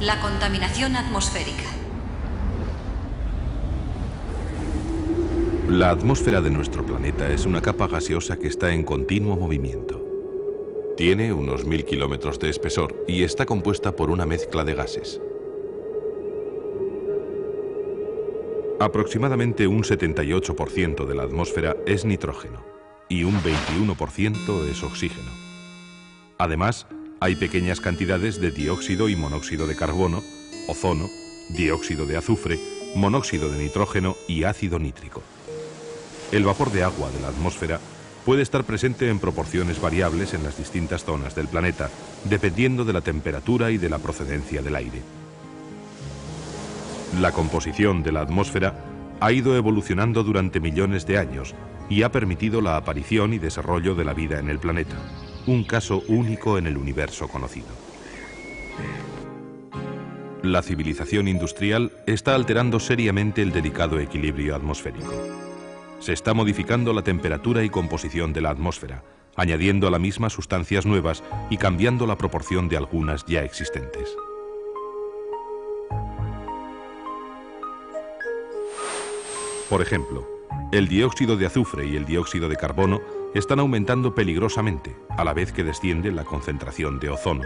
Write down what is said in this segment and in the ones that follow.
La contaminación atmosférica. La atmósfera de nuestro planeta es una capa gaseosa que está en continuo movimiento. Tiene unos 1000 kilómetros de espesor y está compuesta por una mezcla de gases. Aproximadamente un 78% de la atmósfera es nitrógeno y un 21% es oxígeno. Además, hay pequeñas cantidades de dióxido y monóxido de carbono, ozono, dióxido de azufre, monóxido de nitrógeno y ácido nítrico. El vapor de agua de la atmósfera puede estar presente en proporciones variables en las distintas zonas del planeta, dependiendo de la temperatura y de la procedencia del aire. La composición de la atmósfera ha ido evolucionando durante millones de años y ha permitido la aparición y desarrollo de la vida en el planeta, un caso único en el universo conocido. La civilización industrial está alterando seriamente el delicado equilibrio atmosférico. Se está modificando la temperatura y composición de la atmósfera, añadiendo a la misma sustancias nuevas y cambiando la proporción de algunas ya existentes. Por ejemplo, el dióxido de azufre y el dióxido de carbono están aumentando peligrosamente, a la vez que desciende la concentración de ozono.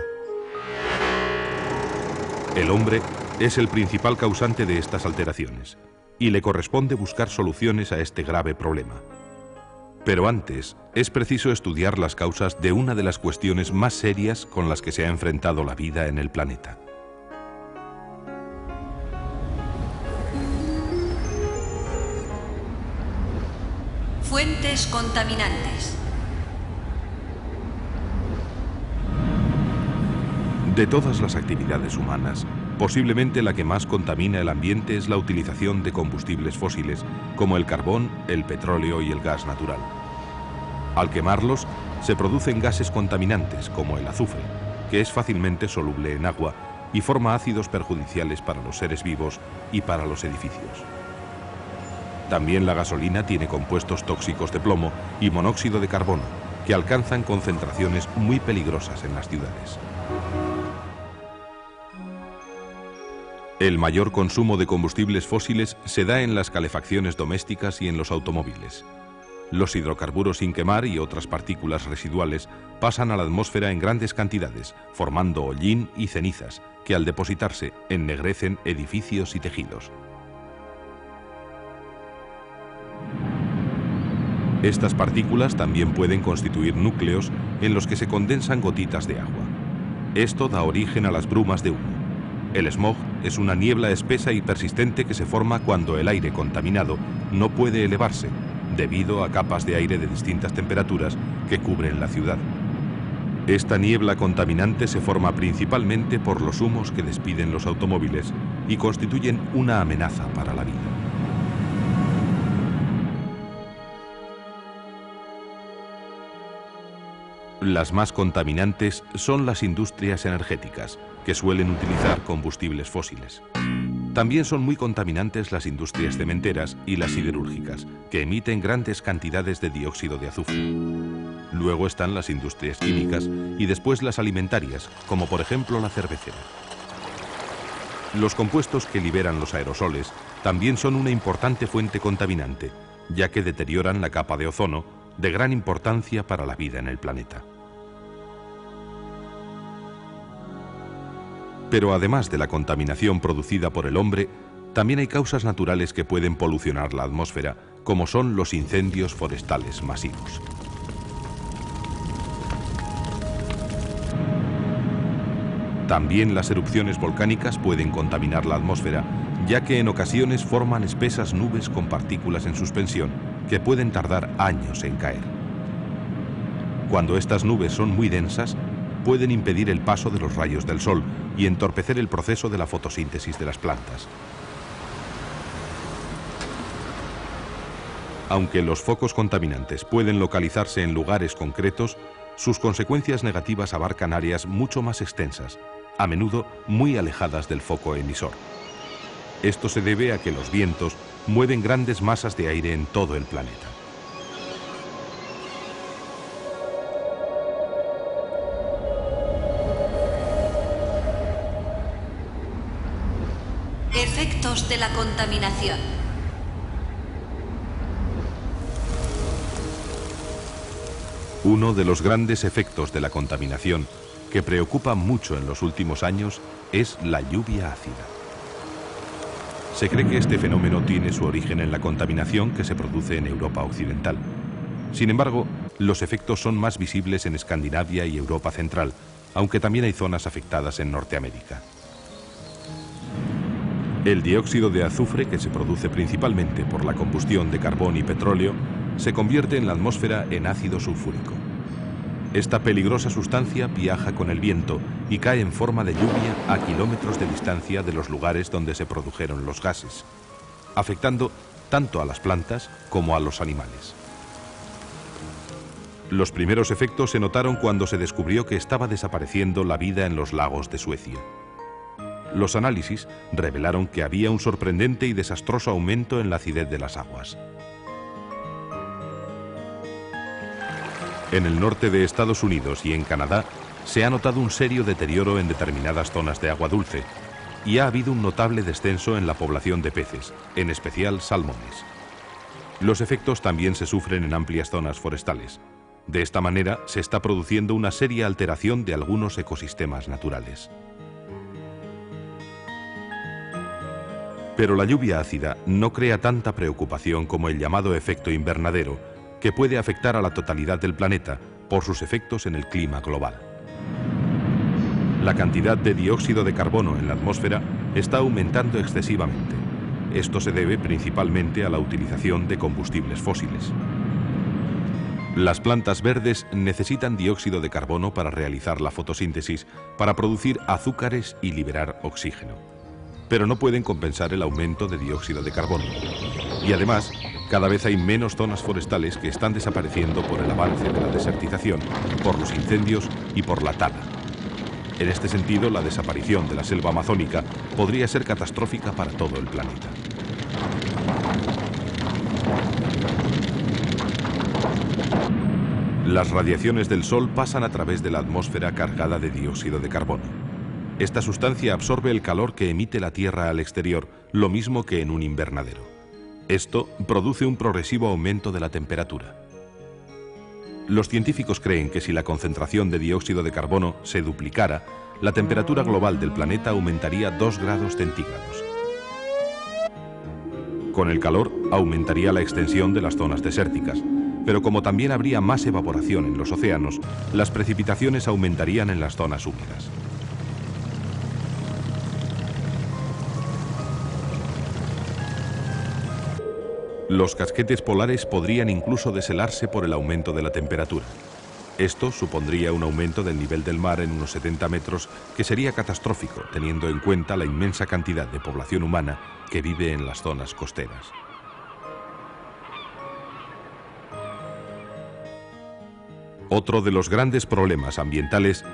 El hombre es el principal causante de estas alteraciones, y le corresponde buscar soluciones a este grave problema. Pero antes, es preciso estudiar las causas de una de las cuestiones más serias con las que se ha enfrentado la vida en el planeta. Fuentes contaminantes. De todas las actividades humanas, posiblemente la que más contamina el ambiente es la utilización de combustibles fósiles como el carbón, el petróleo y el gas natural. Al quemarlos, se producen gases contaminantes como el azufre, que es fácilmente soluble en agua y forma ácidos perjudiciales para los seres vivos y para los edificios. También la gasolina tiene compuestos tóxicos de plomo y monóxido de carbono, que alcanzan concentraciones muy peligrosas en las ciudades. El mayor consumo de combustibles fósiles se da en las calefacciones domésticas y en los automóviles. Los hidrocarburos sin quemar y otras partículas residuales pasan a la atmósfera en grandes cantidades, formando hollín y cenizas, que al depositarse ennegrecen edificios y tejidos. Estas partículas también pueden constituir núcleos en los que se condensan gotitas de agua. Esto da origen a las brumas de humo. El smog es una niebla espesa y persistente que se forma cuando el aire contaminado no puede elevarse, debido a capas de aire de distintas temperaturas que cubren la ciudad. Esta niebla contaminante se forma principalmente por los humos que despiden los automóviles y constituyen una amenaza para la vida. Las más contaminantes son las industrias energéticas, que suelen utilizar combustibles fósiles. También son muy contaminantes las industrias cementeras y las siderúrgicas, que emiten grandes cantidades de dióxido de azufre. Luego están las industrias químicas y después las alimentarias, como por ejemplo la cervecera. Los compuestos que liberan los aerosoles también son una importante fuente contaminante, ya que deterioran la capa de ozono, de gran importancia para la vida en el planeta. Pero además de la contaminación producida por el hombre, también hay causas naturales que pueden polucionar la atmósfera, como son los incendios forestales masivos. También las erupciones volcánicas pueden contaminar la atmósfera, ya que en ocasiones forman espesas nubes con partículas en suspensión que pueden tardar años en caer. Cuando estas nubes son muy densas, pueden impedir el paso de los rayos del sol y entorpecer el proceso de la fotosíntesis de las plantas. Aunque los focos contaminantes pueden localizarse en lugares concretos, sus consecuencias negativas abarcan áreas mucho más extensas, a menudo muy alejadas del foco emisor. Esto se debe a que los vientos mueven grandes masas de aire en todo el planeta. Efectos de la contaminación. Uno de los grandes efectos de la contaminación que preocupa mucho en los últimos años es la lluvia ácida. Se cree que este fenómeno tiene su origen en la contaminación que se produce en Europa occidental. Sin embargo, los efectos son más visibles en Escandinavia y Europa central, aunque también hay zonas afectadas en Norteamérica. El dióxido de azufre, que se produce principalmente por la combustión de carbón y petróleo, se convierte en la atmósfera en ácido sulfúrico. Esta peligrosa sustancia viaja con el viento y cae en forma de lluvia a kilómetros de distancia de los lugares donde se produjeron los gases, afectando tanto a las plantas como a los animales. Los primeros efectos se notaron cuando se descubrió que estaba desapareciendo la vida en los lagos de Suecia. Los análisis revelaron que había un sorprendente y desastroso aumento en la acidez de las aguas. En el norte de Estados Unidos y en Canadá se ha notado un serio deterioro en determinadas zonas de agua dulce y ha habido un notable descenso en la población de peces, en especial salmones. Los efectos también se sufren en amplias zonas forestales. De esta manera se está produciendo una seria alteración de algunos ecosistemas naturales. Pero la lluvia ácida no crea tanta preocupación como el llamado efecto invernadero, que puede afectar a la totalidad del planeta por sus efectos en el clima global. La cantidad de dióxido de carbono en la atmósfera está aumentando excesivamente. Esto se debe principalmente a la utilización de combustibles fósiles. Las plantas verdes necesitan dióxido de carbono para realizar la fotosíntesis, para producir azúcares y liberar oxígeno. Pero no pueden compensar el aumento de dióxido de carbono. Y además, cada vez hay menos zonas forestales que están desapareciendo por el avance de la desertización, por los incendios y por la tala. En este sentido, la desaparición de la selva amazónica podría ser catastrófica para todo el planeta. Las radiaciones del Sol pasan a través de la atmósfera cargada de dióxido de carbono. Esta sustancia absorbe el calor que emite la Tierra al exterior, lo mismo que en un invernadero. Esto produce un progresivo aumento de la temperatura. Los científicos creen que si la concentración de dióxido de carbono se duplicara, la temperatura global del planeta aumentaría 2 grados centígrados. Con el calor aumentaría la extensión de las zonas desérticas, pero como también habría más evaporación en los océanos, las precipitaciones aumentarían en las zonas húmedas. Los casquetes polares podrían incluso deshelarse por el aumento de la temperatura. Esto supondría un aumento del nivel del mar en unos 70 metros que sería catastrófico, teniendo en cuenta la inmensa cantidad de población humana que vive en las zonas costeras. Otro de los grandes problemas ambientales